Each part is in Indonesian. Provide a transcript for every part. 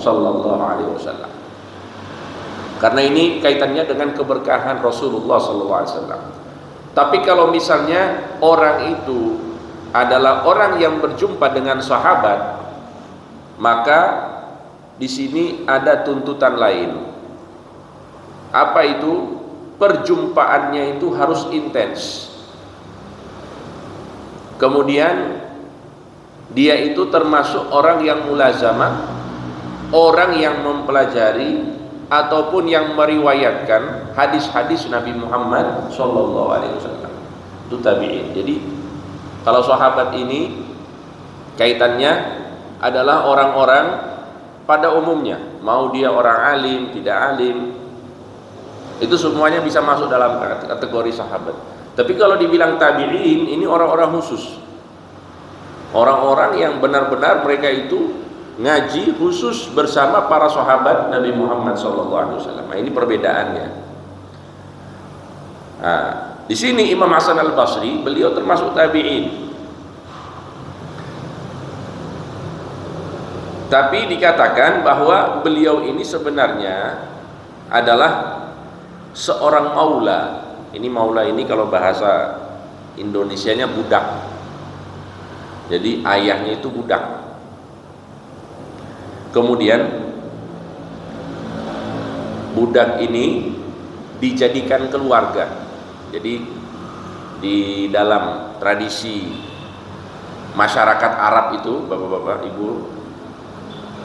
sallallahu alaihi wasallam. Karena ini kaitannya dengan keberkahan Rasulullah sallallahu alaihi wasallam. Tapi kalau misalnya orang itu adalah orang yang berjumpa dengan sahabat, maka di sini ada tuntutan lain. Apa itu? Perjumpaannya itu harus intens. Kemudian dia itu termasuk orang yang mulazamah, orang yang mempelajari ataupun yang meriwayatkan hadis-hadis Nabi Muhammad SAW. Itu tabi'in. Jadi kalau sahabat ini kaitannya adalah orang-orang pada umumnya, mau dia orang alim, tidak alim, itu semuanya bisa masuk dalam kategori sahabat. Tapi kalau dibilang tabi'in, ini orang-orang khusus, orang-orang yang benar-benar mereka itu ngaji khusus bersama para sahabat Nabi Muhammad SAW. Nah, ini perbedaannya. Nah, di sini Imam Hasan Al-Basri, beliau termasuk tabi'in. Tapi dikatakan bahwa beliau ini sebenarnya adalah seorang maula. Ini maula ini kalau bahasa Indonesianya budak. Jadi ayahnya itu budak. Kemudian budak ini dijadikan keluarga. Jadi di dalam tradisi masyarakat Arab itu, bapak-bapak, ibu,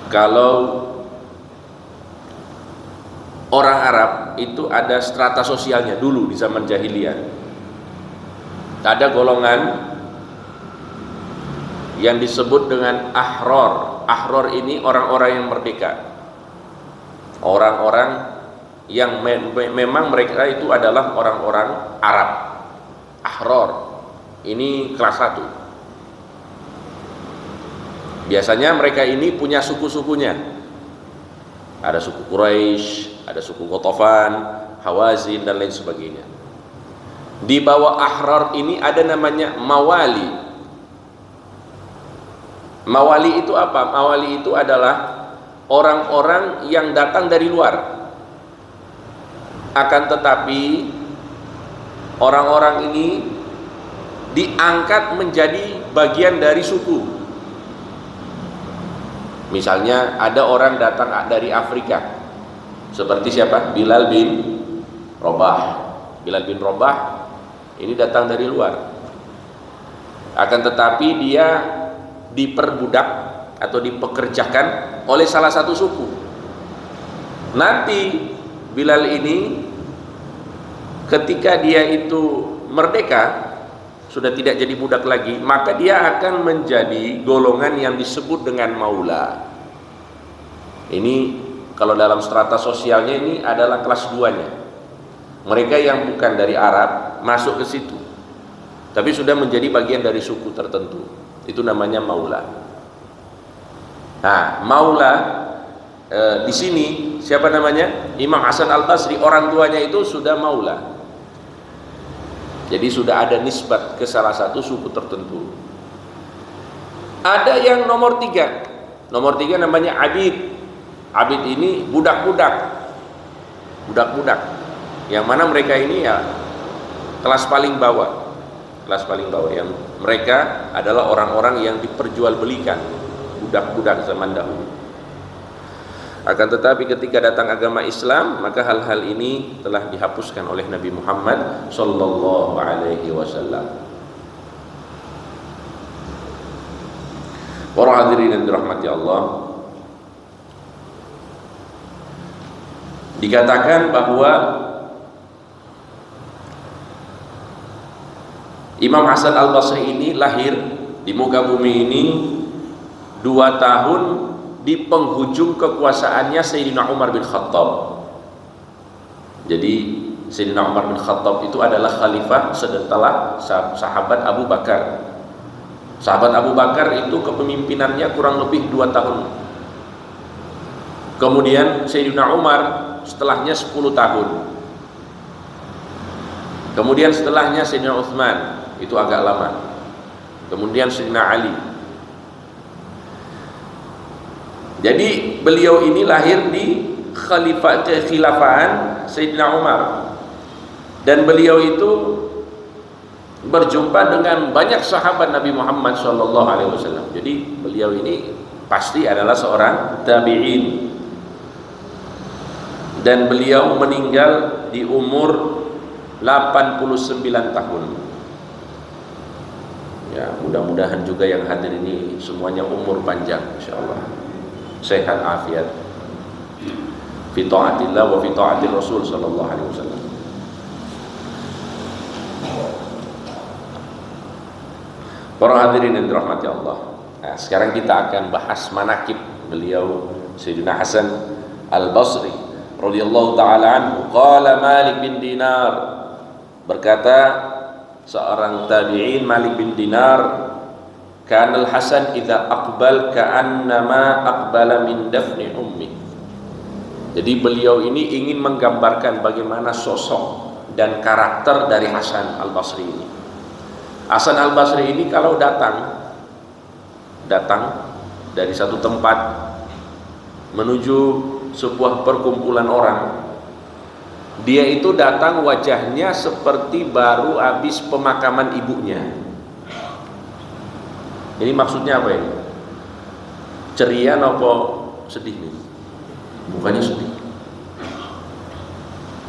kalau orang Arab itu ada strata sosialnya dulu di zaman jahiliyah. Ada golongan yang disebut dengan ahror. Ahror ini orang-orang yang merdeka, orang-orang yang memang mereka itu adalah orang-orang Arab. Ahror ini kelas 1. Biasanya mereka ini punya suku-sukunya. Ada suku Quraisy, ada suku Ghatafan, Hawazin, dan lain sebagainya. Di bawah ahror ini ada namanya mawali. Mawali itu apa? Mawali itu adalah orang-orang yang datang dari luar. Akan tetapi orang-orang ini diangkat menjadi bagian dari suku. Misalnya ada orang datang dari Afrika, seperti siapa? Bilal bin Rabah. Bilal bin Rabah ini datang dari luar. Akan tetapi dia diperbudak atau dipekerjakan oleh salah satu suku. Nanti Bilal ini ketika dia itu merdeka, sudah tidak jadi budak lagi, maka dia akan menjadi golongan yang disebut dengan maula. Ini kalau dalam strata sosialnya ini adalah kelas 2-nya. Mereka yang bukan dari Arab masuk ke situ, tapi sudah menjadi bagian dari suku tertentu. Itu namanya maula. Nah, maula di sini siapa namanya? Imam Hasan Al-Basri, orang tuanya itu sudah maula. Jadi sudah ada nisbat ke salah satu suku tertentu. Ada yang nomor 3. Nomor 3 namanya abid. Abid ini budak-budak. Budak-budak. Yang mana mereka ini ya kelas paling bawah. Kelas paling bawah, yang mereka adalah orang-orang yang diperjualbelikan, budak-budak zaman dahulu. Akan tetapi ketika datang agama Islam, maka hal-hal ini telah dihapuskan oleh Nabi Muhammad sallallahu alaihi wasallam. Para hadirin yang dirahmati Allah, dikatakan bahwa Imam Hasan Al-Basri ini lahir di muka bumi ini 2 tahun di penghujung kekuasaannya Sayyidina Umar bin Khattab. Jadi Sayyidina Umar bin Khattab itu adalah khalifah setelah sahabat Abu Bakar. Sahabat Abu Bakar itu kepemimpinannya kurang lebih 2 tahun. Kemudian Sayyidina Umar setelahnya 10 tahun. Kemudian setelahnya Sayyidina Utsman, itu agak lama. Kemudian Sayyidina Ali. Jadi beliau ini lahir di khilafahan Sayyidina Umar, dan beliau itu berjumpa dengan banyak sahabat Nabi Muhammad SAW. Jadi beliau ini pasti adalah seorang tabi'in, dan beliau meninggal di umur 89 tahun. Ya, mudah-mudahan juga yang hadir ini semuanya umur panjang, insyaallah, sehat afiat, fi taatillah wa fi taatir Rasul sallallahu alaihi wasallam. Para hadirin yang dirahmati Allah. Nah, sekarang kita akan bahas manaqib beliau Sayyidina Hasan Al-Basri radhiyallahu taala anhu. Qala Malik bin Dinar, berkata seorang tabi'in Malik bin Dinar, kana Al-Hasan idza aqbal ka'annama aqbala min dafni ummi. Jadi beliau ini ingin menggambarkan bagaimana sosok dan karakter dari Hasan Al-Basri ini. Hasan Al-Basri ini kalau datang dari satu tempat menuju sebuah perkumpulan orang, dia itu datang wajahnya seperti baru habis pemakaman ibunya. Ini maksudnya apa ini? Ceria apa sedih nih? Mukanya sedih.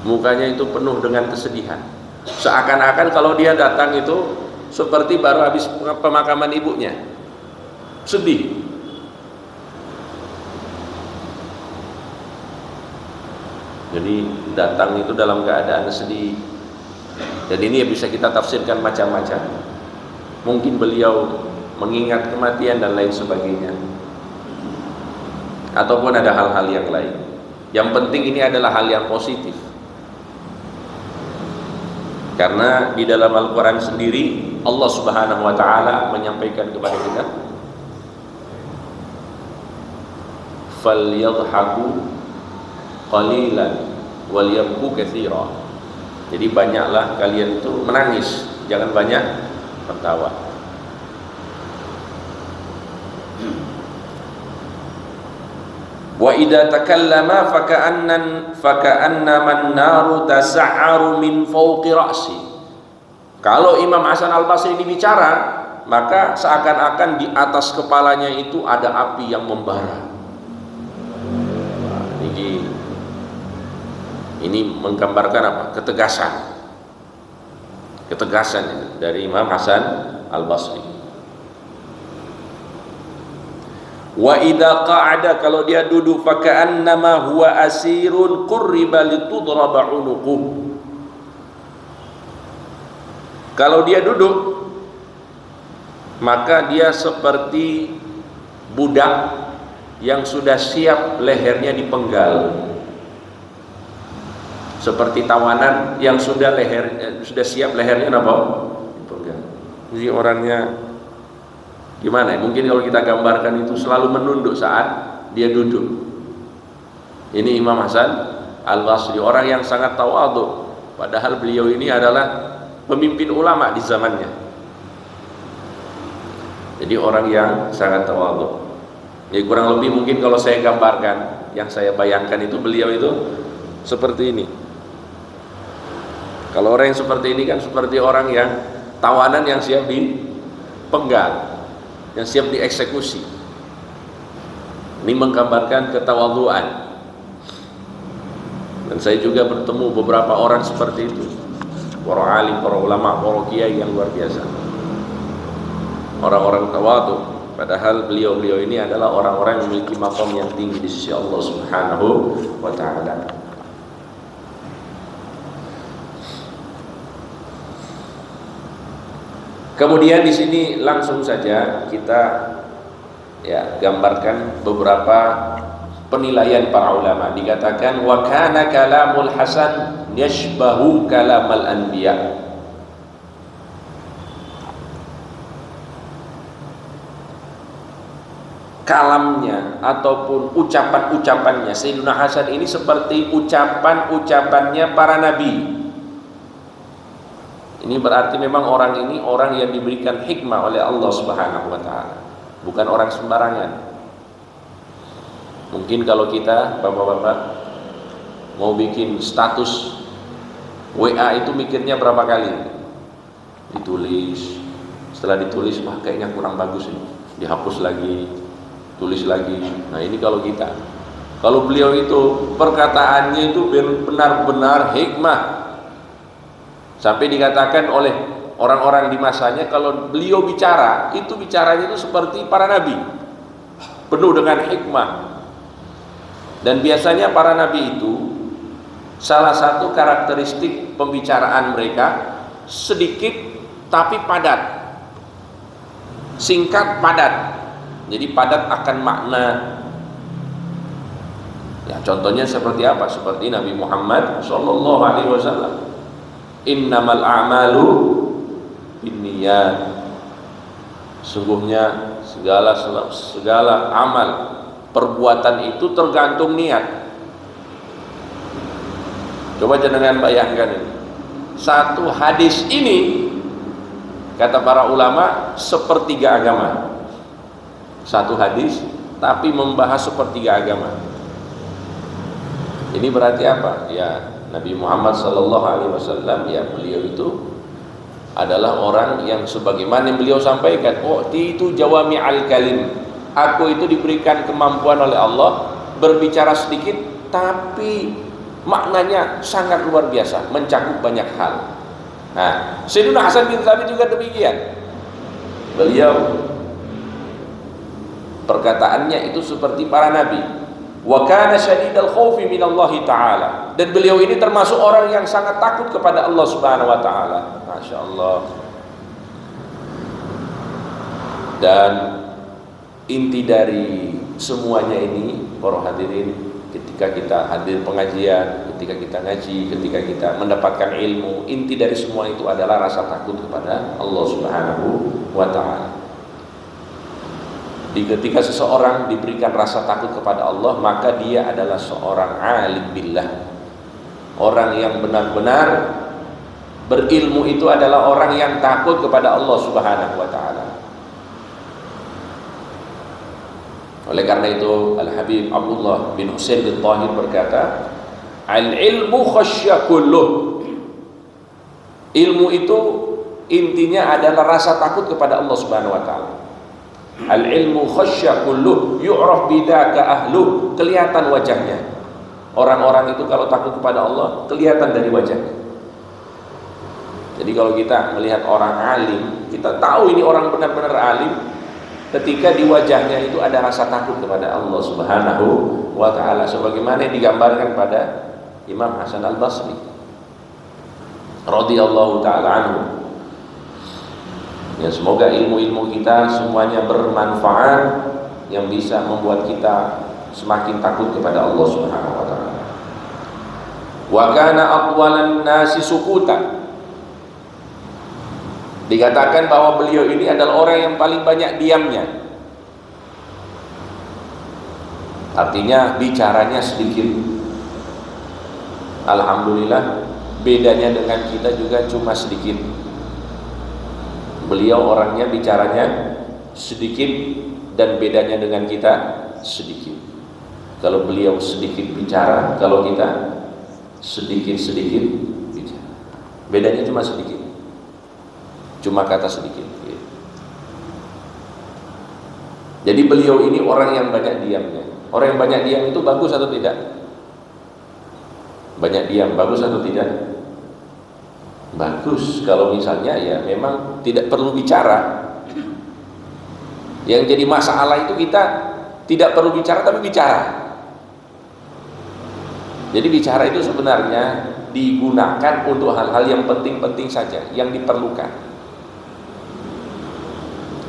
Mukanya itu penuh dengan kesedihan. Seakan-akan kalau dia datang itu seperti baru habis pemakaman ibunya. Sedih. Jadi datang itu dalam keadaan sedih. Dan ini bisa kita tafsirkan macam-macam. Mungkin beliau mengingat kematian dan lain sebagainya, ataupun ada hal-hal yang lain. Yang penting ini adalah hal yang positif, karena di dalam Al-Quran sendiri Allah Subhanahu wa ta'ala menyampaikan kepada kita, falyadhaku qalilan walyabku katsira. Jadi banyaklah kalian itu menangis, jangan banyak tertawa. Wa idza takallama faka'annama an-naru tas'aru min fawqi ra'si. Kalau Imam Hasan Al-Basri ini bicara, maka seakan-akan di atas kepalanya itu ada api yang membara. Ini menggambarkan apa? Ketegasan dari Imam Hasan Al-Basri. Wa idza qa'ada, kalau dia duduk, faka'annama huwa asirun qurriba litudraba 'unuquh. Kalau dia duduk, maka dia seperti budak yang sudah siap lehernya dipenggal, seperti tawanan yang sudah siap lehernya dipenggal. Jadi orangnya gimana ya? Mungkin kalau kita gambarkan itu selalu menunduk saat dia duduk. Ini Imam Hasan Al-Basri, orang yang sangat tawadhu, padahal beliau ini adalah pemimpin ulama di zamannya. Jadi orang yang sangat tawadhu. Jadi kurang lebih mungkin kalau saya gambarkan, yang saya bayangkan itu beliau itu seperti ini. Kalau orang yang seperti ini kan seperti orang yang tawanan yang siap dipenggal, yang siap dieksekusi. Ini menggambarkan ketawadhuan. Dan saya juga bertemu beberapa orang seperti itu, para alim, para ulama, para kiai yang luar biasa, orang-orang tawadhu. Padahal beliau-beliau ini adalah orang-orang yang memiliki maqam yang tinggi di sisi Allah Subhanahu wa ta'ala. Kemudian di sini langsung saja kita gambarkan beberapa penilaian para ulama. Dikatakan wa kana kalamul Hasan yashbahu kalamal anbiya. Kalamnya ataupun ucapan-ucapannya Sayyidina Hasan ini seperti ucapan-ucapannya para nabi. Ini berarti memang orang ini orang yang diberikan hikmah oleh Allah Subhanahu wa ta'ala, bukan orang sembarangan. Mungkin kalau kita bapak-bapak mau bikin status WA itu mikirnya berapa kali? Ditulis, setelah ditulis, wah kayaknya kurang bagus ini, dihapus lagi, tulis lagi. Nah ini kalau kita, kalau beliau itu perkataannya itu benar-benar hikmah, sampai dikatakan oleh orang-orang di masanya kalau beliau bicara, itu bicaranya itu seperti para nabi, penuh dengan hikmah. Dan biasanya para nabi itu salah satu karakteristik pembicaraan mereka sedikit tapi padat, singkat padat. Jadi padat akan makna. Ya contohnya seperti apa? Seperti Nabi Muhammad sallallahu alaihi wasallam. Innamal a'malu binniyat. Sungguhnya segala amal, perbuatan itu tergantung niat. Coba jenengan bayangkan ini. Satu hadis ini kata para ulama sepertiga agama. Satu hadis tapi membahas sepertiga agama. Ini berarti apa? Ya Nabi Muhammad sallallahu alaihi wasallam, ya beliau itu adalah orang yang sebagaimana yang beliau sampaikan, itu jawami'al kalim. Aku itu diberikan kemampuan oleh Allah berbicara sedikit tapi maknanya sangat luar biasa, mencakup banyak hal. Nah, Sayyidina Hasan bin Thabit juga demikian. Beliau perkataannya itu seperti para nabi. Wa kana syadidal khaufi minallahi ta'ala. Dan beliau ini termasuk orang yang sangat takut kepada Allah Subhanahu wa taala. Masya Allah. Dan inti dari semuanya ini, para hadirin, ketika kita hadir pengajian, ketika kita ngaji, ketika kita mendapatkan ilmu, inti dari semua itu adalah rasa takut kepada Allah Subhanahu wa taala. Ketika seseorang diberikan rasa takut kepada Allah, maka dia adalah seorang alim billah. Orang yang benar-benar berilmu itu adalah orang yang takut kepada Allah Subhanahu wa taala. Oleh karena itu Al-Habib Abdullah bin Husain bin Tahir berkata, al-ilmu khasyya kulluh. Ilmu itu intinya adalah rasa takut kepada Allah Subhanahu wa taala. Al-ilmu khasyya kulluh yu'raf bidzaka ahlu. Kelihatan wajahnya. Orang-orang itu kalau takut kepada Allah kelihatan dari wajahnya. Jadi kalau kita melihat orang alim, kita tahu ini orang benar-benar alim ketika di wajahnya itu ada rasa takut kepada Allah Subhanahu wa taala, sebagaimana yang digambarkan pada Imam Hasan Al-Basri radhiyallahu taala anhu. Ya, semoga ilmu-ilmu kita semuanya bermanfaat yang bisa membuat kita semakin takut kepada Allah Subhanahu wa taala. Wa kana aqwalan nasi sukutan. Dikatakan bahwa beliau ini adalah orang yang paling banyak diamnya. Artinya bicaranya sedikit. Alhamdulillah, bedanya dengan kita juga cuma sedikit. Beliau orangnya bicaranya sedikit dan bedanya dengan kita sedikit. Kalau beliau sedikit bicara, kalau kita sedikit-sedikit bicara. Bedanya cuma sedikit. Cuma kata sedikit. Jadi beliau ini orang yang banyak diamnya. Orang yang banyak diam itu bagus atau tidak? Banyak diam bagus atau tidak? Bagus kalau misalnya ya memang tidak perlu bicara. Yang jadi masalah itu kita tidak perlu bicara tapi bicara. Jadi bicara itu sebenarnya digunakan untuk hal-hal yang penting-penting saja, yang diperlukan.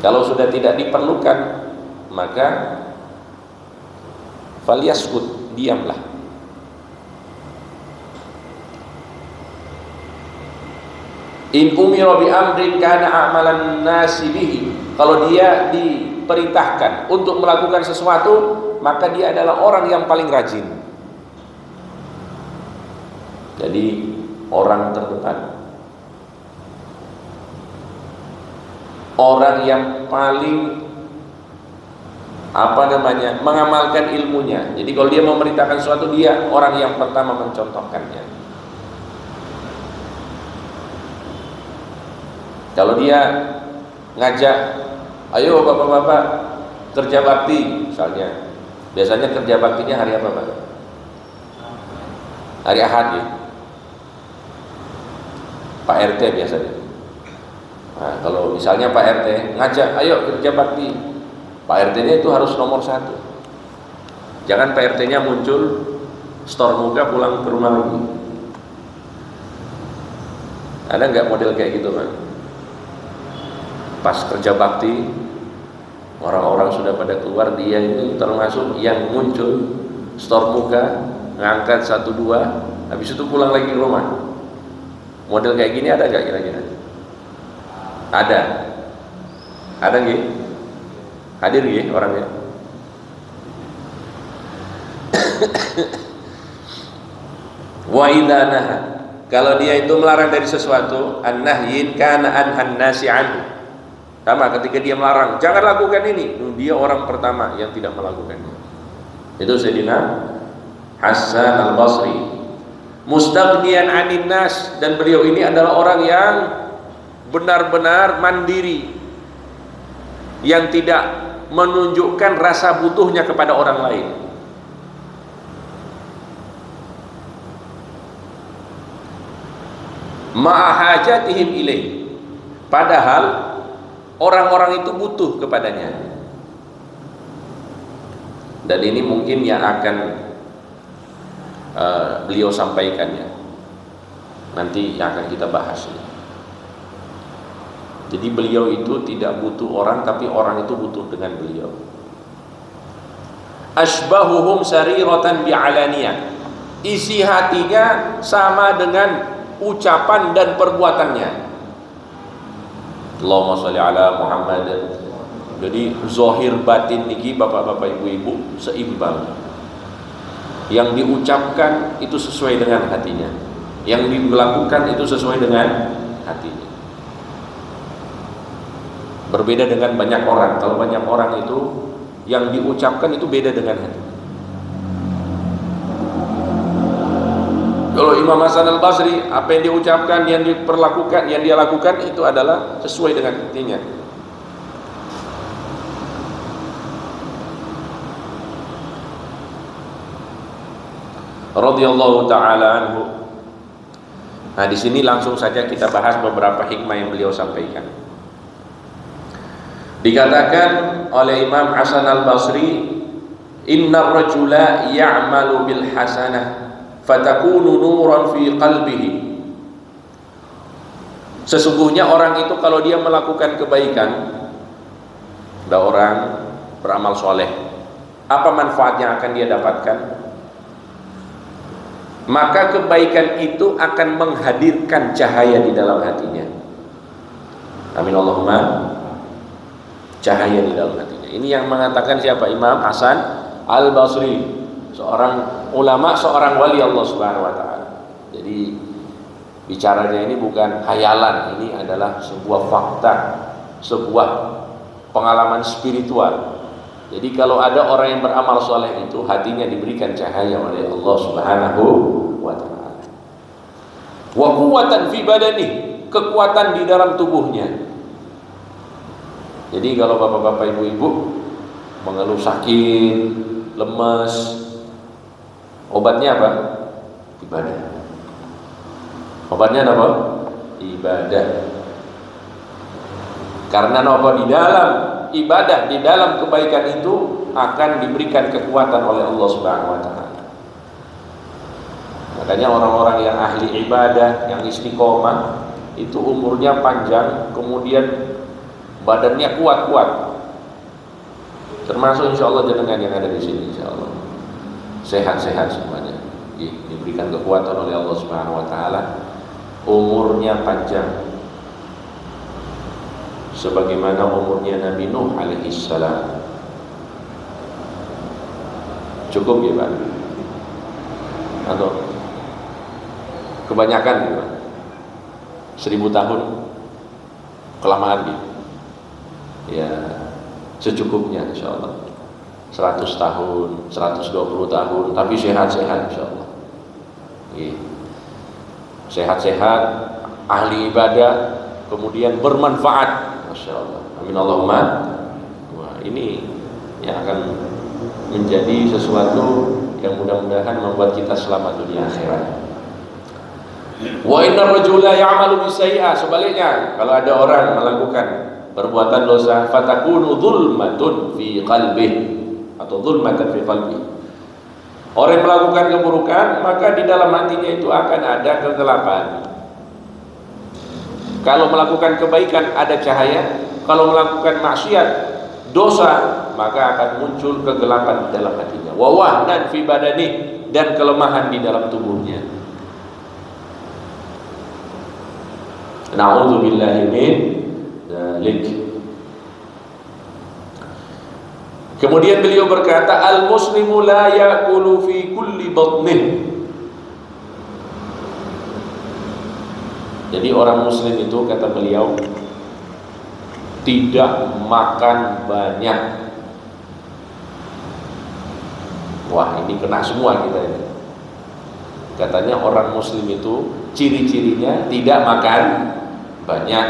Kalau sudah tidak diperlukan, maka falyaskut, diamlah. In umira bi amrin kana a'malan nasi bihi. Kalau dia diperintahkan untuk melakukan sesuatu, maka dia adalah orang yang paling rajin. Jadi orang terdepan, orang yang paling mengamalkan ilmunya. Jadi kalau dia memerintahkan sesuatu, dia orang yang pertama mencontohkannya. Kalau dia ngajak, ayo bapak-bapak kerja bakti misalnya, biasanya kerja baktinya hari apa Pak? Hari Ahad ya, Pak RT biasanya. Nah, kalau misalnya Pak RT ngajak, ayo kerja bakti, Pak RT-nya itu harus nomor 1. Jangan Pak RT-nya muncul store muka pulang ke rumah lagi. Ada nggak model kayak gitu Pak? Pas kerja bakti, orang-orang sudah pada keluar, dia itu termasuk yang muncul store muka, ngangkat 1-2, habis itu pulang lagi ke rumah. Model kayak gini ada nggak kira-kira? Ada nggih? Hadir nggih orangnya? Wa idza naha, kalau dia itu melarang dari sesuatu, an-nahyin kana anhan nasi anhu. Sama ketika dia melarang, jangan lakukan ini, dia orang pertama yang tidak melakukannya. Itu Sayyidina Hasan al-Basri, mustaghniyan 'anil nas, dan beliau ini adalah orang yang benar-benar mandiri, yang tidak menunjukkan rasa butuhnya kepada orang lain. Ma'ahajatihim ilaih, padahal orang-orang itu butuh kepadanya. Dan ini mungkin yang akan beliau sampaikannya nanti, yang akan kita bahas. Jadi beliau itu tidak butuh orang, tapi orang itu butuh dengan beliau. Asbahuhum sariratan bi'alaniyah, isi hatinya sama dengan ucapan dan perbuatannya. Allahumma sholli ala Muhammad. Jadi zahir batin niki bapak-bapak ibu-ibu seimbang. Yang diucapkan itu sesuai dengan hatinya, yang dilakukan itu sesuai dengan hatinya. Berbeda dengan banyak orang. Kalau banyak orang itu yang diucapkan itu beda dengan hati. Kalau Imam Hasan al-Basri, apa yang diucapkan, yang diperlakukan, yang dia lakukan itu adalah sesuai dengan hatinya. Radhiyallahu taala anhu. Nah, di sini langsung saja kita bahas beberapa hikmah yang beliau sampaikan. Dikatakan oleh Imam Hasan al-Basri, innar rajula ya'malu bil hasanah fatakunu nuran fi qalbihi. Sesungguhnya orang itu kalau dia melakukan kebaikan, ada orang beramal soleh, apa manfaatnya akan dia dapatkan? Maka kebaikan itu akan menghadirkan cahaya di dalam hatinya. Amin Allahumma. Cahaya di dalam hatinya. Ini yang mengatakan siapa? Imam Hasan al-Basri, seorang ulama, seorang wali Allah Subhanahu wa taala. Jadi bicaranya ini bukan khayalan, ini adalah sebuah fakta, sebuah pengalaman spiritual. Jadi kalau ada orang yang beramal soleh itu hatinya diberikan cahaya oleh Allah Subhanahu wa taala. Wa quwwatan fi badani, kekuatan di dalam tubuhnya. Jadi kalau bapak-bapak ibu-ibu mengeluh sakit, lemes, obatnya apa? Ibadah. Obatnya apa? Ibadah. Karena apa? Di dalam ibadah, di dalam kebaikan itu akan diberikan kekuatan oleh Allah Subhanahu wa taala. Makanya orang-orang yang ahli ibadah, yang istiqomah itu umurnya panjang, kemudian badannya kuat-kuat. Termasuk insya Allah jenengan yang ada di sini, insya Allah sehat-sehat semuanya, diberikan kekuatan oleh Allah Subhanahu wa taala, umurnya panjang sebagaimana umurnya Nabi Nuh alaihi salam. Cukup ya Pak? Atau kebanyakan ya, 1000 tahun kelamaan gitu. Ya secukupnya insya Allah. 100 tahun, 120 tahun, tapi sehat-sehat insyaallah. Sehat-sehat, ahli ibadah, kemudian bermanfaat, masya Allah. Amin Allahumma. Wah, ini yang akan menjadi sesuatu yang mudah-mudahan membuat kita selamat dunia akhirat. Wa innar rajula ya'malu bisayyi'ah, sebaliknya kalau ada orang melakukan perbuatan dosa, fatakunu dzulmatun fi qalbihi atau dzulmatan fi qalbihi. Orang yang melakukan keburukan, maka di dalam hatinya itu akan ada kegelapan. Kalau melakukan kebaikan ada cahaya, kalau melakukan maksiat, dosa, maka akan muncul kegelapan di dalam hatinya. Wa wahnan fi badani, dan kelemahan di dalam tubuhnya. Na'udzubillahi min dzalik. Kemudian beliau berkata, al-muslimu la ya'kulu fi kulli batnih. Jadi orang muslim itu, kata beliau, tidak makan banyak. Wah, ini kena semua kita ini. Katanya orang muslim itu ciri-cirinya tidak makan banyak.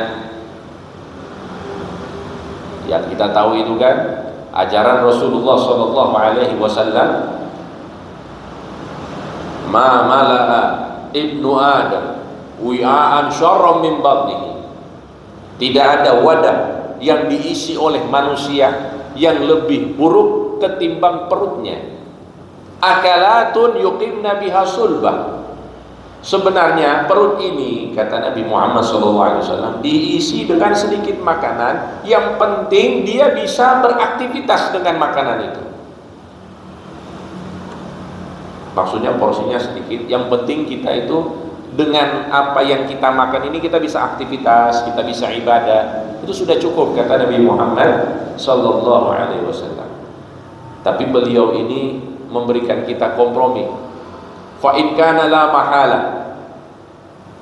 Yang kita tahu itu kan ajaran Rasulullah sallallahu alaihi wasallam, ma mala'a ibnu Adam wi'aan syarram min batnihi. Tidak ada wadah yang diisi oleh manusia yang lebih buruk ketimbang perutnya. Akalatun yuqimna biha sulbah. Sebenarnya perut ini, kata Nabi Muhammad SAW, diisi dengan sedikit makanan. Yang penting dia bisa beraktivitas dengan makanan itu. Maksudnya porsinya sedikit, yang penting kita itu dengan apa yang kita makan ini kita bisa aktivitas, kita bisa ibadah. Itu sudah cukup, kata Nabi Muhammad SAW. Tapi beliau ini memberikan kita kompromi. Fa in kana la mahala.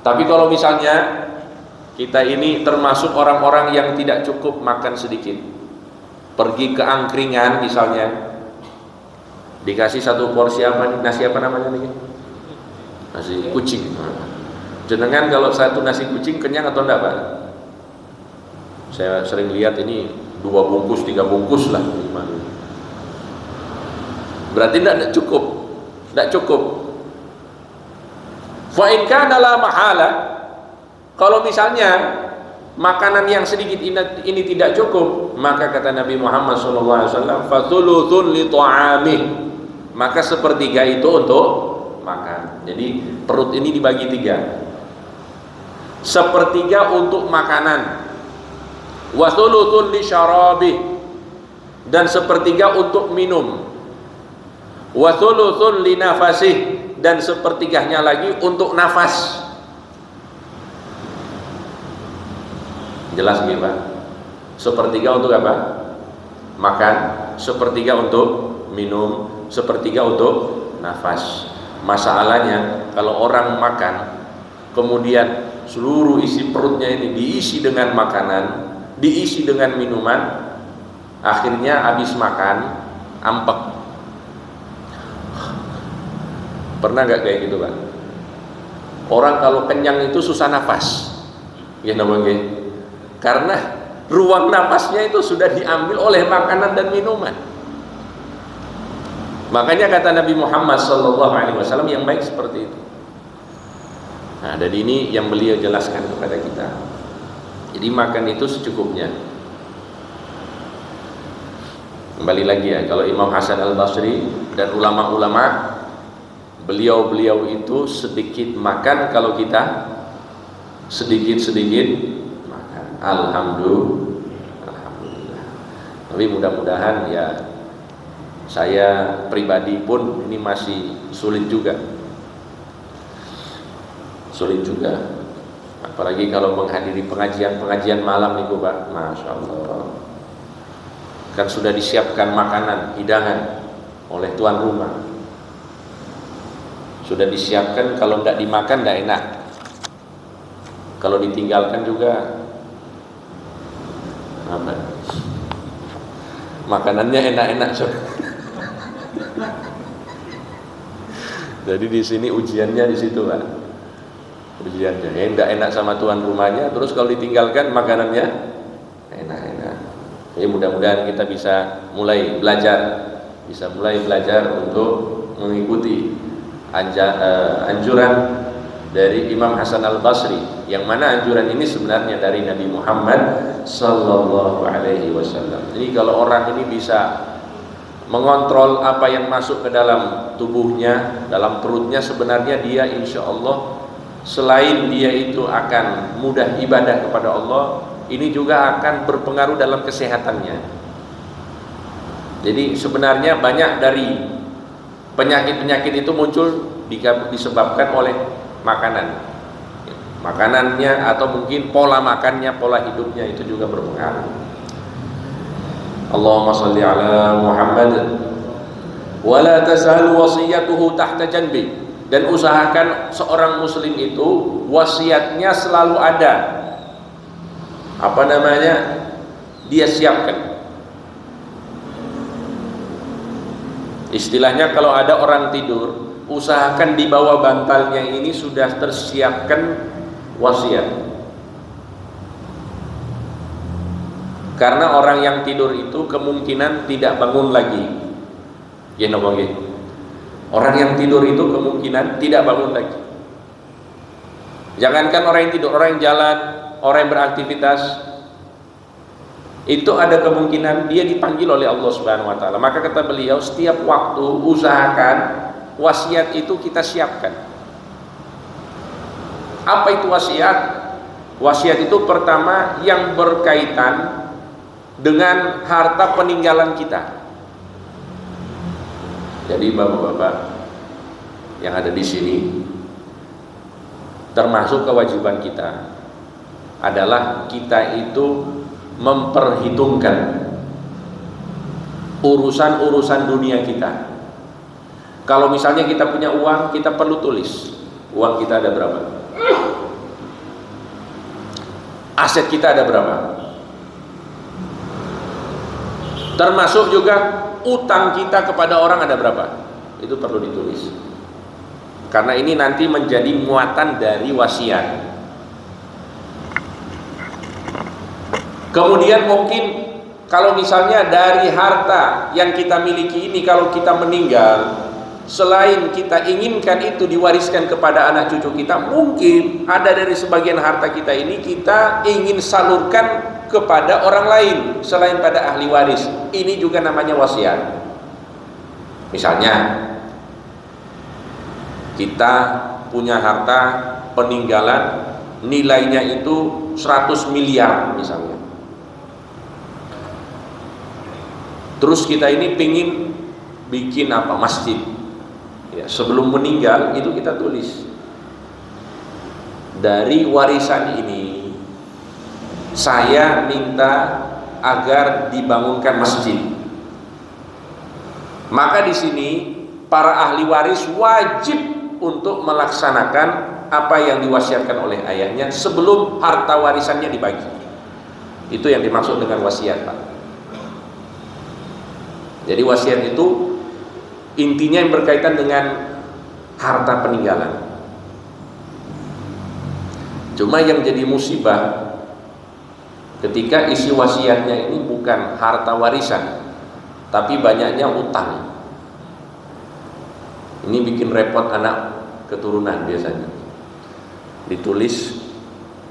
Tapi kalau misalnya kita ini termasuk orang-orang yang tidak cukup makan sedikit, pergi ke angkringan misalnya, dikasih satu porsi apa, nasi apa namanya nih? Nasi kucing. Jenengan kalau satu nasi kucing kenyang atau enggak, Pak? Saya sering lihat ini 2 bungkus, 3 bungkus lah. Berarti tidak cukup. Tidak cukup. Fa in kana la mahala, kalau misalnya makanan yang sedikit ini tidak cukup, maka kata Nabi Muhammad SAW, fathuluthun li ta'amih, maka sepertiga itu untuk makan. Jadi perut ini dibagi 3, sepertiga untuk makanan, wa thuluthun li syarabih, dan sepertiga untuk minum, wa thuluthun li nafasih, dan sepertiganya lagi untuk nafas. Jelas nggih, Pak? Sepertiga untuk apa? Makan, sepertiga untuk minum, sepertiga untuk nafas. Masalahnya kalau orang makan kemudian seluruh isi perutnya ini diisi dengan makanan, diisi dengan minuman, akhirnya habis makan ampek. Pernah nggak kayak gitu, Pak? Orang kalau kenyang itu susah nafas, ya namanya, karena ruang nafasnya itu sudah diambil oleh makanan dan minuman. Makanya kata Nabi Muhammad SAW, yang baik seperti itu. Nah, dan ini yang beliau jelaskan kepada kita. Jadi makan itu secukupnya. Kembali lagi ya, kalau Imam Hasan Al-Basri dan ulama-ulama, beliau itu sedikit makan, kalau kita sedikit-sedikit makan. Alhamdulillah. Tapi mudah-mudahan ya, saya pribadi pun ini masih sulit juga. Apalagi kalau menghadiri pengajian malam nih, Pak. Masya Allah. Kan sudah disiapkan makanan, hidangan oleh tuan rumah. Sudah disiapkan, kalau tidak dimakan tidak enak, kalau ditinggalkan juga apa? Makanannya enak-enak. Jadi di sini ujiannya di situ, Pak. Ujiannya. Ya enggak enak sama tuan rumahnya, terus kalau ditinggalkan makanannya enak-enak. Jadi mudah-mudahan kita bisa mulai belajar untuk mengikuti anjuran dari Imam Hasan Al-Basri, yang mana anjuran ini sebenarnya dari Nabi Muhammad sallallahu alaihi wasallam. Jadi kalau orang ini bisa mengontrol apa yang masuk ke dalam tubuhnya, dalam perutnya, sebenarnya dia insya Allah selain dia itu akan mudah ibadah kepada Allah, ini juga akan berpengaruh dalam kesehatannya. Jadi sebenarnya banyak dari penyakit-penyakit itu muncul disebabkan oleh makanannya, atau mungkin pola makannya, pola hidupnya itu juga berpengaruh. Allahumma salli ala Muhammad wa la tas'al wasiyatuhu tahta janbi. Dan usahakan seorang muslim itu wasiatnya selalu ada, dia siapkan. Istilahnya kalau ada orang tidur, usahakan di bawah bantalnya ini sudah tersiapkan wasiat. Karena orang yang tidur itu kemungkinan tidak bangun lagi. Orang yang tidur itu kemungkinan tidak bangun lagi. Jangankan orang yang tidur, orang yang jalan, orang yang beraktivitas, itu ada kemungkinan dia dipanggil oleh Allah Subhanahu wa taala. Maka kata beliau, setiap waktu usahakan wasiat itu kita siapkan. Apa itu wasiat? Wasiat itu pertama yang berkaitan dengan harta peninggalan kita. Jadi bapak-bapak yang ada di sini, termasuk kewajiban kita adalah kita itu memperhitungkan urusan-urusan dunia kita. Kalau misalnya kita punya uang, kita perlu tulis uang kita ada berapa, aset kita ada berapa, termasuk juga utang kita kepada orang ada berapa, itu perlu ditulis. Karena ini nanti menjadi muatan dari wasiat. Kemudian mungkin kalau misalnya dari harta yang kita miliki ini, kalau kita meninggal, selain kita inginkan itu diwariskan kepada anak cucu kita, mungkin ada dari sebagian harta kita ini kita ingin salurkan kepada orang lain selain pada ahli waris. Ini juga namanya wasiat. Misalnya kita punya harta peninggalan nilainya itu 100 miliar misalnya. Terus kita ini pingin bikin masjid. Ya, sebelum meninggal itu kita tulis, dari warisan ini saya minta agar dibangunkan masjid. Maka di sini para ahli waris wajib untuk melaksanakan apa yang diwasiatkan oleh ayahnya sebelum harta warisannya dibagi. Itu yang dimaksud dengan wasiat, Pak. Jadi wasiat itu intinya yang berkaitan dengan harta peninggalan. Cuma yang jadi musibah ketika isi wasiatnya ini bukan harta warisan, tapi banyaknya utang. Ini bikin repot anak keturunan biasanya. Ditulis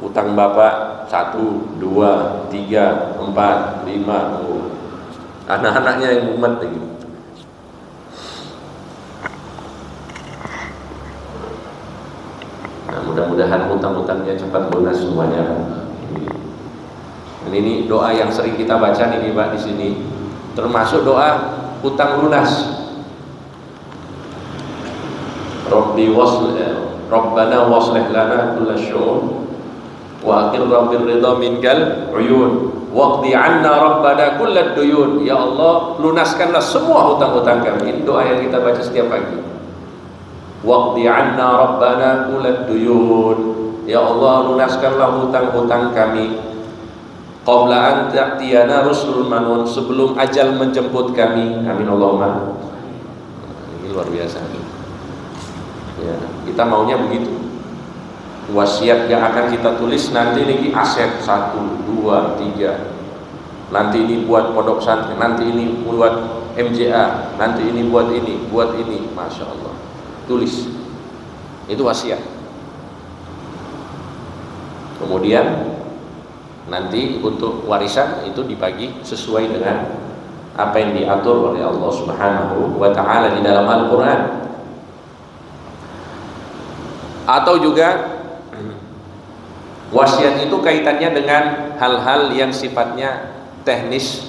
utang bapak 1, 2, 3, 4, 5. Anak-anaknya yang mumet gitu. Nah, mudah-mudahan utang-utangnya cepat lunas semuanya. Dan ini doa yang sering kita baca nih Pak di sini, termasuk doa utang lunas. Rabbana waslih lana kulla syu'un wa aqirra birridha minkal uyun waqdi 'anna rabbana kullad duyun. Ya Allah, lunaskanlah semua hutang-hutang kami. Ini doa yang kita baca setiap pagi. Waqdi 'anna rabbana kullad duyun. Ya Allah, lunaskanlah hutang-hutang kami. Qabla an ta'tiyana rusul manun, sebelum ajal menjemput kami. Amin Allahumma. Ini luar biasa. Ya, kita maunya begitu. Wasiat yang akan kita tulis nanti ini aset 1, 2, 3. Nanti ini buat pondok santri, nanti ini buat MJA, nanti ini buat ini, masya Allah. Tulis, itu wasiat. Kemudian nanti untuk warisan itu dibagi sesuai dengan apa yang diatur oleh Allah Subhanahu wa Ta'ala di dalam Al-Quran. Atau juga wasiat itu kaitannya dengan hal-hal yang sifatnya teknis,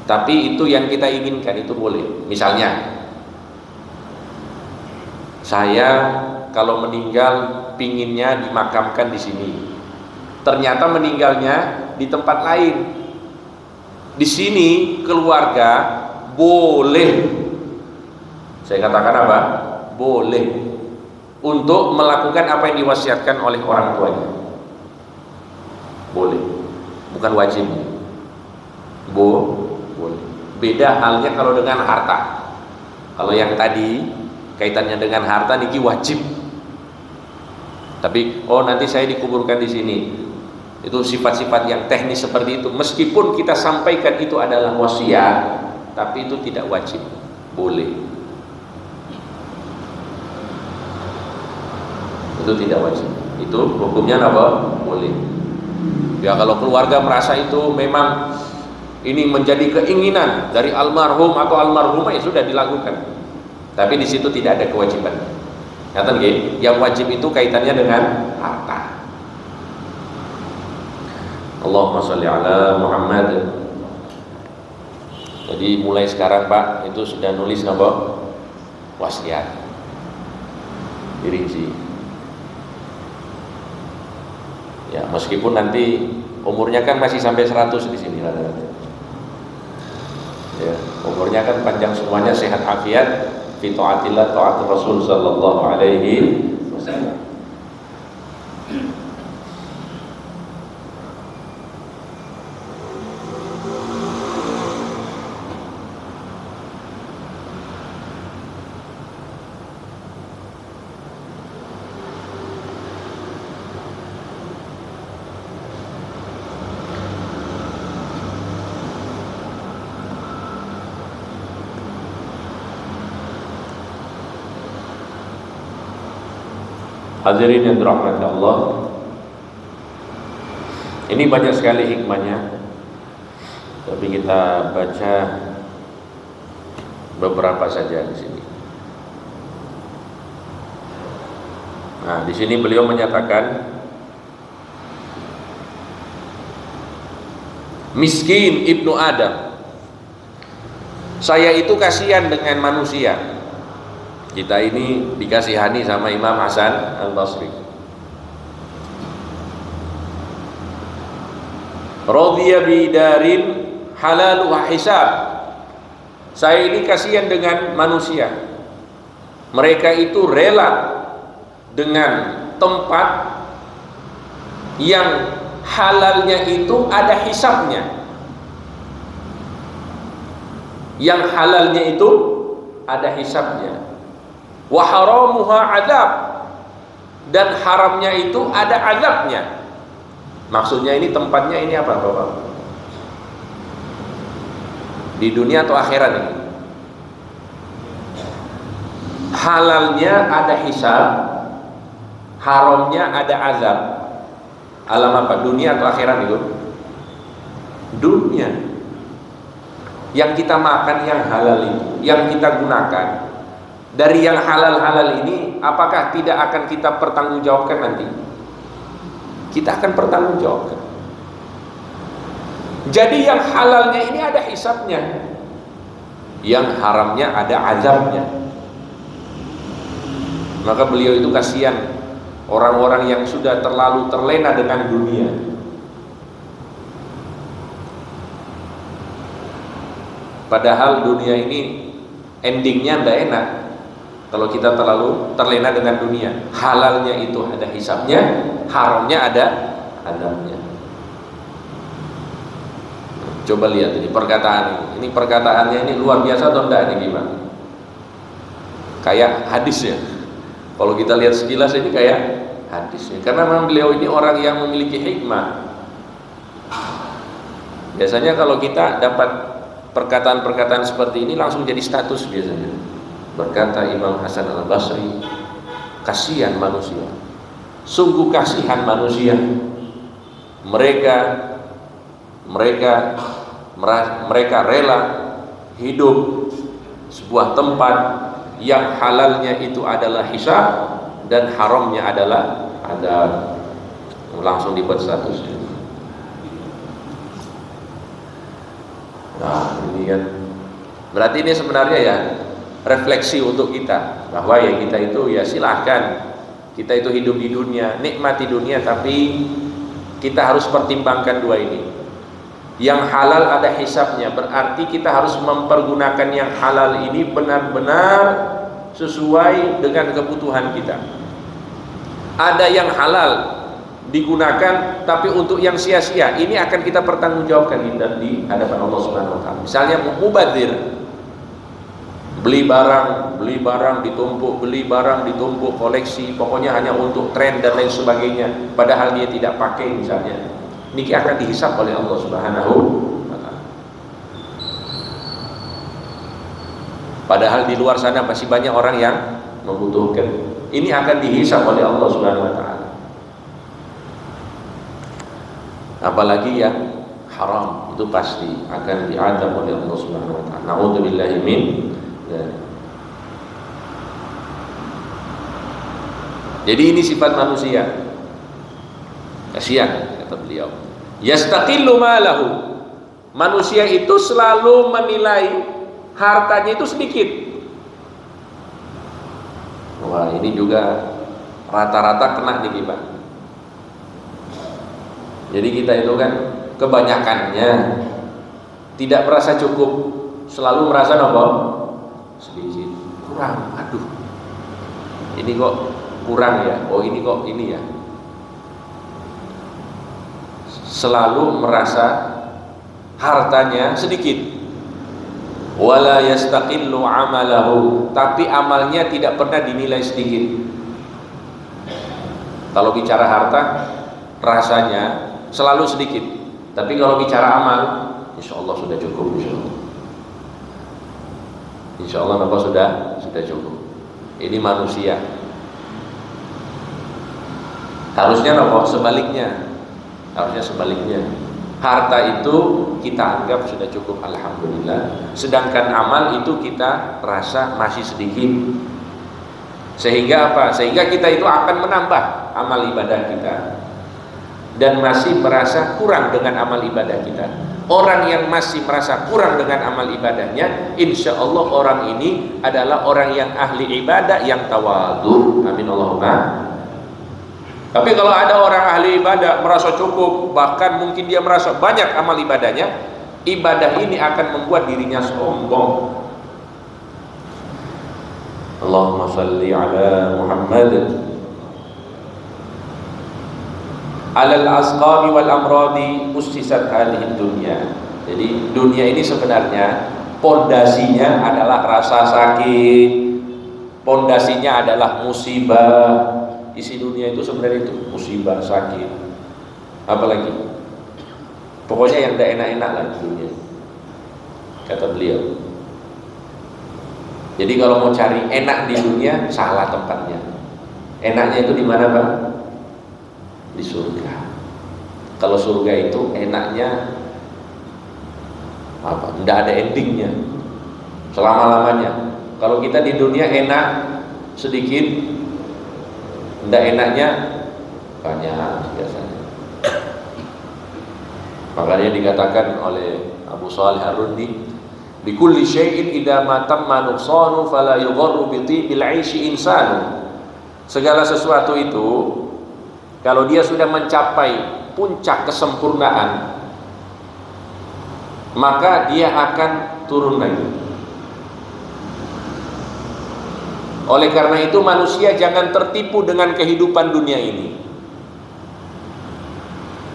tapi itu yang kita inginkan, itu boleh. Misalnya, saya kalau meninggal pinginnya dimakamkan di sini, ternyata meninggalnya di tempat lain. Di sini keluarga boleh, saya katakan apa? Boleh untuk melakukan apa yang diwasiatkan oleh orang tuanya. Boleh, bukan wajib. Boleh. Beda halnya kalau dengan harta. Kalau yang tadi kaitannya dengan harta niki wajib. Tapi nanti saya dikuburkan di sini. Itu sifat-sifat yang teknis seperti itu. Meskipun kita sampaikan itu adalah wasiat, tapi itu tidak wajib. Boleh. Itu tidak wajib. Itu hukumnya apa? Boleh. Ya kalau keluarga merasa itu memang ini menjadi keinginan dari almarhum atau almarhumah, ya sudah dilakukan. Tapi di situ tidak ada kewajiban. Kata nggih, yang wajib itu kaitannya dengan harta. Allahumma sholli ala Muhammad. Jadi mulai sekarang Pak itu sudah nulis napa? Wasiat. Dirinci. Ya, meskipun nanti umurnya kan masih sampai 100 di sini rata-rata. Ya, umurnya kan panjang semuanya, sehat afiat, fi taatillah taatur Rasul sallallahu alaihi wasallam. Hadirin yang dirahmati Allah, ini banyak sekali hikmahnya, tapi kita baca beberapa saja di sini. Nah, di sini beliau menyatakan, miskin ibnu Adam, saya itu kasihan dengan manusia. Kita ini dikasihani sama Imam Hasan Al-Basri. Radhiya bidarin halaluha hisab. Saya ini kasihan dengan manusia. Mereka itu rela dengan tempat yang halalnya itu ada hisabnya. Yang halalnya itu ada hisabnya. Wa haramuha azab, dan haramnya itu ada azabnya. Maksudnya ini tempatnya ini apa Bapak? Di dunia atau akhirat ini? Halalnya ada hisab, haramnya ada azab. Alam apa? Dunia atau akhirat itu? Dunia. Yang kita makan yang halal itu, yang kita gunakan dari yang halal-halal ini, apakah tidak akan kita pertanggungjawabkan nanti? Kita akan pertanggungjawabkan. Jadi yang halalnya ini ada hisabnya, yang haramnya ada azabnya. Maka beliau itu kasihan orang-orang yang sudah terlalu terlena dengan dunia. Padahal dunia ini endingnya tidak enak. Kalau kita terlalu terlena dengan dunia, halalnya itu ada hisabnya, haramnya ada azabnya. Coba lihat ini perkataan ini perkataannya ini luar biasa atau enggak ini gimana? Kayak hadis ya. Kalau kita lihat sekilas ini kayak hadisnya, karena memang beliau ini orang yang memiliki hikmah. Biasanya kalau kita dapat perkataan-perkataan seperti ini langsung jadi status biasanya. Berkata Imam Hasan Al-Basri, kasihan manusia, sungguh kasihan manusia. Mereka rela hidup sebuah tempat yang halalnya itu adalah hisab dan haramnya adalah adab. Langsung dibuat statusnya. Nah, ini kan berarti ini sebenarnya ya refleksi untuk kita, bahwa ya kita itu ya silahkan, kita itu hidup di dunia, nikmati dunia, tapi kita harus pertimbangkan dua ini. Yang halal ada hisabnya, berarti kita harus mempergunakan yang halal ini benar-benar sesuai dengan kebutuhan kita. Ada yang halal digunakan tapi untuk yang sia-sia, ini akan kita pertanggungjawabkan di hadapan Allah Subhanahu wa taala. Misalnya mubadzir, beli barang ditumpuk, koleksi, pokoknya hanya untuk tren dan lain sebagainya, padahal dia tidak pakai misalnya. Ini akan dihisab oleh Allah Subhanahu wa taala. Padahal di luar sana masih banyak orang yang membutuhkan. Ini akan dihisab oleh Allah Subhanahu wa taala. Apalagi yang haram, itu pasti akan diadab oleh Allah Subhanahu wa taala. Na'udzubillahi min dzalik. Jadi ini sifat manusia. Kasihan kata beliau. Yastaqillu malahu. Manusia itu selalu menilai hartanya itu sedikit. Wah, ini juga rata-rata kena di ghibah. Jadi kita itu kan kebanyakannya tidak merasa cukup, selalu merasa apa? Sedikit, kurang. Aduh, ini kok kurang ya. Oh, ini kok ini ya. Selalu merasa hartanya sedikit. Wala yastaqillu amalahu, tapi amalnya tidak pernah dinilai sedikit. Kalau bicara harta, rasanya selalu sedikit, tapi kalau bicara amal, insya Allah sudah cukup. Insya Allah Bapak sudah cukup. Ini manusia. Harusnya Bapak sebaliknya. Harta itu kita anggap sudah cukup, alhamdulillah. Sedangkan amal itu kita rasa masih sedikit. Sehingga apa? Sehingga kita itu akan menambah amal ibadah kita dan masih merasa kurang dengan amal ibadah kita. Orang yang masih merasa kurang dengan amal ibadahnya, insya Allah orang ini adalah orang yang ahli ibadah, yang tawadhu. Amin Allahumma. Tapi kalau ada orang ahli ibadah merasa cukup, bahkan mungkin dia merasa banyak amal ibadahnya, ibadah ini akan membuat dirinya sombong. Allahumma salli ala Muhammad. Alal asqami wal amradi ussisat hadhihi dunya. Jadi dunia ini sebenarnya pondasinya adalah rasa sakit, pondasinya adalah musibah. Isi dunia itu sebenarnya itu musibah, sakit, apalagi pokoknya yang tidak enak-enak lah di dunia, kata beliau. Jadi kalau mau cari enak di dunia, salah tempatnya. Enaknya itu di mana, Pak? Di surga. Kalau surga itu enaknya apa? Tidak ada endingnya, selama-lamanya. Kalau kita di dunia enak sedikit, tidak enaknya banyak biasanya. Makanya dikatakan oleh Abu Shalih Ar-Rundi, bikulli syai'in idza ma tamma nuqsanu fala yugharru bi tibil 'aishi insanu. Segala sesuatu itu kalau dia sudah mencapai puncak kesempurnaan, maka dia akan turun lagi. Oleh karena itu manusia jangan tertipu dengan kehidupan dunia ini.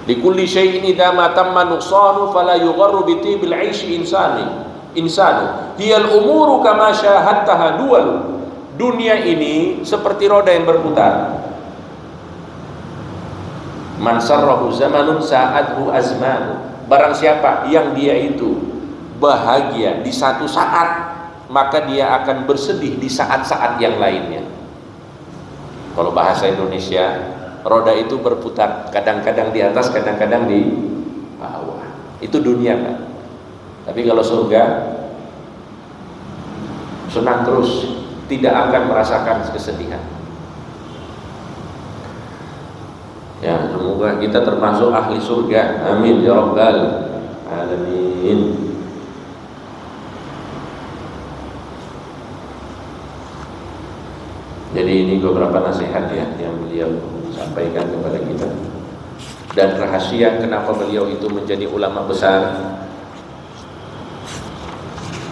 Likulli syai'in idza ma tamma nuqsanu fala yugharru bi tibil 'aishi insanu. Hiyal umuru kama syahadtaha duwal. dunia ini seperti roda yang berputar. Man sarrahu zamanun sa'adhu azmanu. Barang siapa yang dia itu bahagia di satu saat, maka dia akan bersedih di saat-saat yang lainnya. Kalau bahasa Indonesia, roda itu berputar, kadang-kadang di atas, kadang-kadang di bawah. Itu dunia, Pak. Tapi kalau surga, senang terus, tidak akan merasakan kesedihan. Ya, semoga kita termasuk ahli surga. Amin ya rabbal alamin. Jadi ini beberapa nasihat ya yang beliau sampaikan kepada kita. Dan rahasia kenapa beliau itu menjadi ulama besar.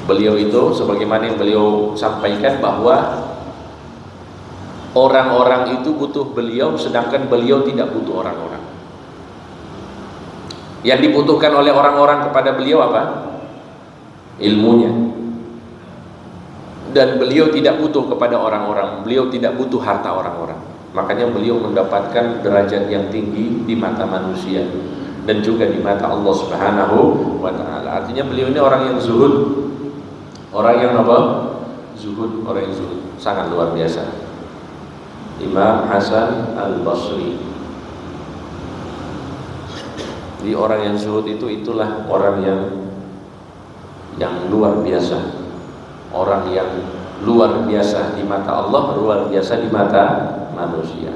Beliau itu sebagaimana yang beliau sampaikan bahwa orang-orang itu butuh beliau, sedangkan beliau tidak butuh orang-orang. Yang dibutuhkan oleh orang-orang kepada beliau apa? Ilmunya. Dan beliau tidak butuh kepada orang-orang, beliau tidak butuh harta orang-orang. Makanya beliau mendapatkan derajat yang tinggi di mata manusia dan juga di mata Allah Subhanahu wa ta'ala. Artinya beliau ini orang yang zuhud. Orang yang apa? Zuhud, orang yang zuhud. Sangat luar biasa. Imam Hasan Al-Basri. Di orang yang zuhud itu itulah orang yang luar biasa. Orang yang luar biasa di mata Allah, luar biasa di mata manusia.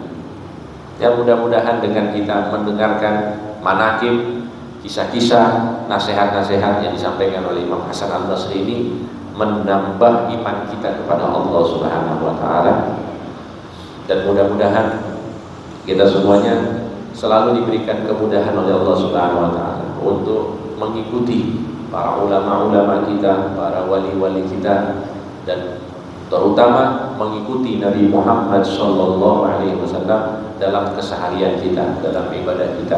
Ya, mudah-mudahan dengan kita mendengarkan manaqib, kisah-kisah, nasihat-nasihat yang disampaikan oleh Imam Hasan Al-Basri ini menambah iman kita kepada Allah Subhanahu wa ta'ala. Dan mudah-mudahan kita semuanya selalu diberikan kemudahan oleh Allah Subhanahu wa ta'ala untuk mengikuti para ulama-ulama kita, para wali-wali kita, dan terutama mengikuti Nabi Muhammad SAW dalam keseharian kita, dalam ibadah kita,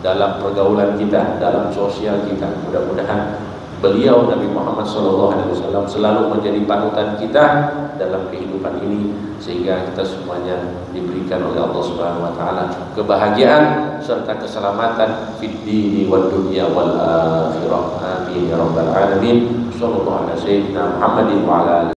dalam pergaulan kita, dalam sosial kita. Mudah-mudahan beliau Nabi Muhammad SAW selalu menjadi panutan kita dalam kehidupan ini, sehingga kita semuanya diberikan oleh Allah Subhanahu wa ta'ala kebahagiaan serta keselamatan fid dini wad dunya wal akhirah. Amin ya rabbal alamin. Sallallahu alaihi wasallam Muhammadin wa ala